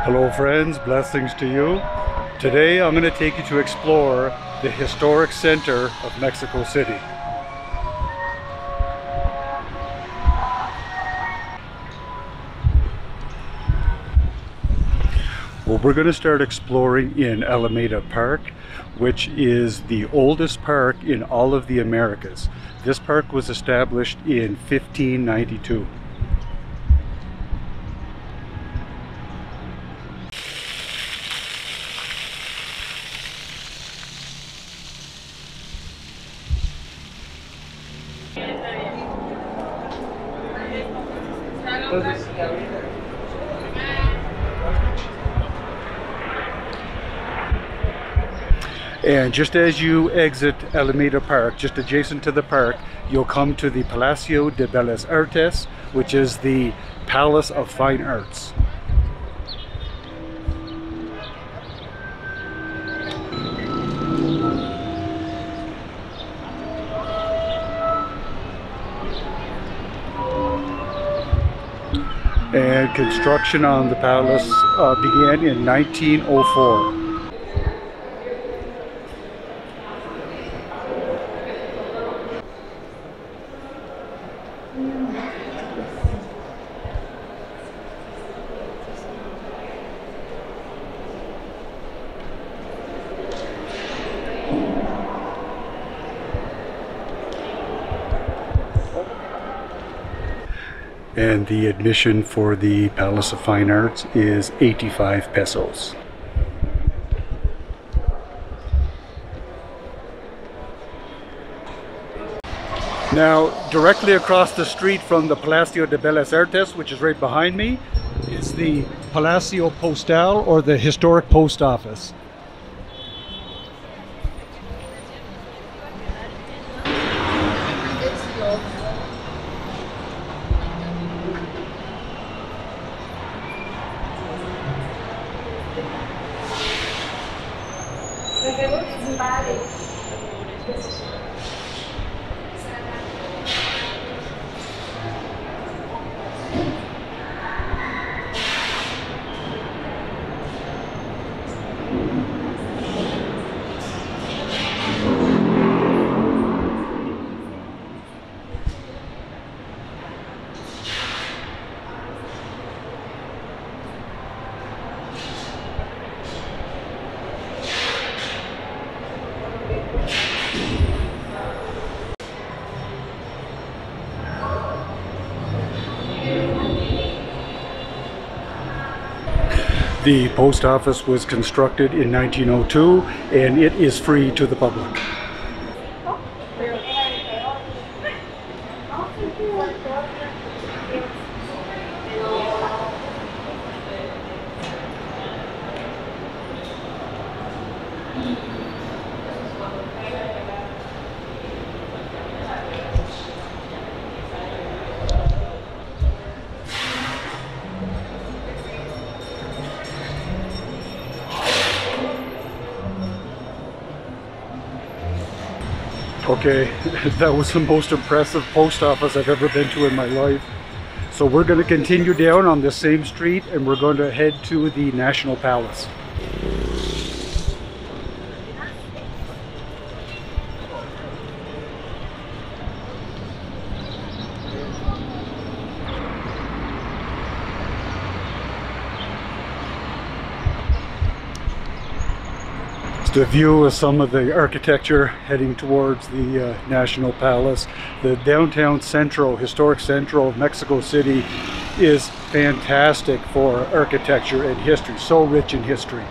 Hello friends, blessings to you. Today I'm going to take you to explore the historic center of Mexico City. Well, we're going to start exploring in Alameda Park, which is the oldest park in all of the Americas. This park was established in 1592. And just as you exit Alameda Park, just adjacent to the park, you'll come to the Palacio de Bellas Artes, which is the Palace of Fine Arts. And construction on the palace began in 1904. And the admission for the Palace of Fine Arts is 85 pesos. Now, directly across the street from the Palacio de Bellas Artes, which is right behind me, is the Palacio Postal, or the historic post office. The post office was constructed in 1902 and it is free to the public. Okay, that was the most impressive post office I've ever been to in my life. So we're going to continue down on this same street and we're going to head to the National Palace. The view of some of the architecture heading towards the National Palace. The downtown historic central of Mexico City is fantastic for architecture and history, so rich in history.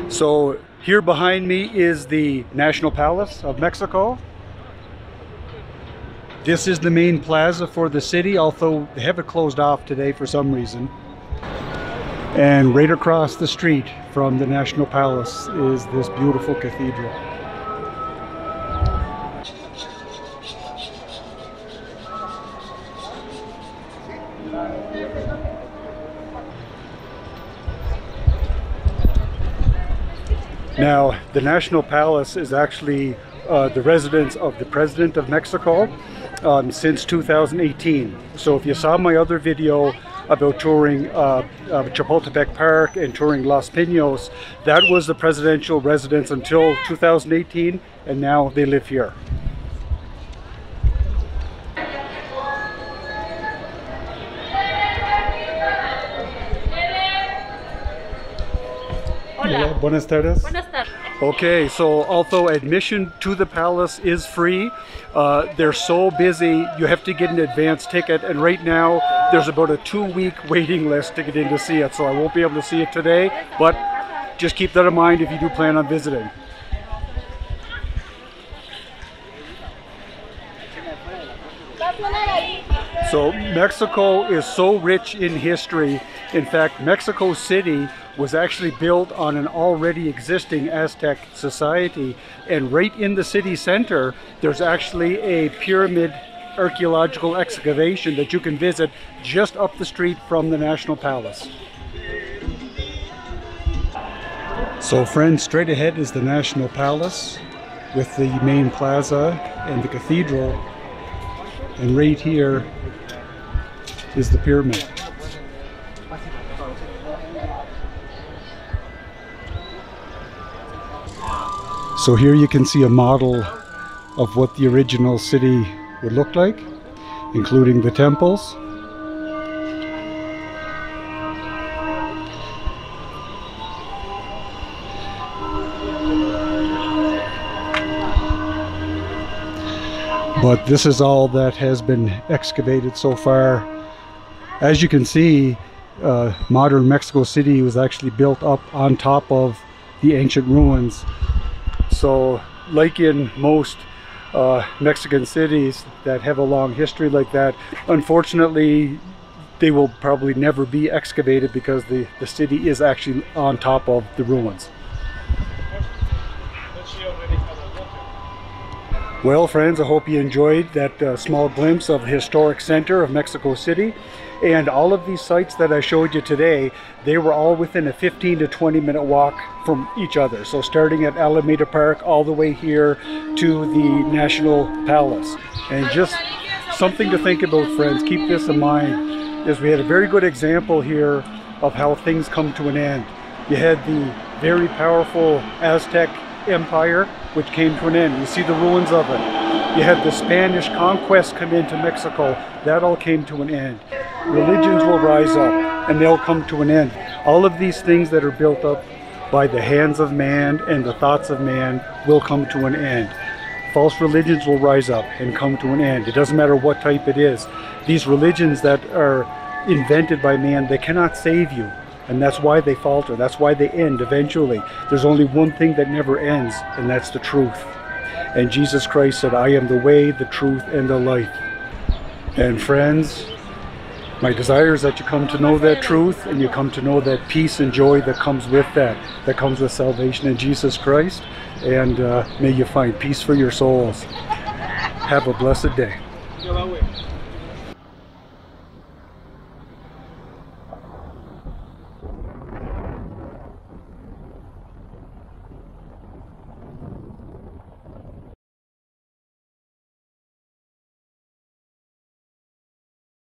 So here behind me is the National Palace of Mexico. This is the main plaza for the city, although they have it closed off today for some reason. And right across the street from the National Palace is this beautiful cathedral. Now, the National Palace is actually the residence of the President of Mexico since 2018. So if you saw my other video about touring Chapultepec Park and touring Los Pinos, that was the presidential residence until 2018, and now they live here. Hola. Buenas tardes. Buenas tardes. Okay, so although admission to the palace is free, they're so busy you have to get an advance ticket, and right now there's about a 2-week waiting list to get in to see it, so I won't be able to see it today, but just keep that in mind if you do plan on visiting. So Mexico is so rich in history. In fact, Mexico City was actually built on an already existing Aztec society, and right in the city center there's actually a pyramid archaeological excavation that you can visit just up the street from the National Palace. So friends, straight ahead is the National Palace with the main plaza and the cathedral, and right here is the pyramid. So here you can see a model of what the original city would look like, including the temples. But this is all that has been excavated so far. As you can see, modern Mexico City was actually built up on top of the ancient ruins. So like in most Mexican cities that have a long history like that, unfortunately they will probably never be excavated because the city is actually on top of the ruins. Well friends, I hope you enjoyed that small glimpse of the historic center of Mexico City. And all of these sites that I showed you today, they were all within a 15 to 20 minute walk from each other. So starting at Alameda Park all the way here to the National Palace. And just something to think about, friends, keep this in mind, is we had a very good example here of how things come to an end. You had the very powerful Aztec Empire, which came to an end. You see the ruins of it. You had the Spanish conquest come into Mexico. That all came to an end. Religions will rise up and they'll come to an end. All of these things that are built up by the hands of man and the thoughts of man will come to an end. False religions will rise up and come to an end. It doesn't matter what type it is. These religions that are invented by man, they cannot save you. And that's why they falter. That's why they end eventually. There's only one thing that never ends, and that's the truth. And Jesus Christ said, I am the way, the truth, and the life. And friends, my desire is that you come to know that truth, and you come to know that peace and joy that comes with that comes with salvation in Jesus Christ. And may you find peace for your souls. Have a blessed day.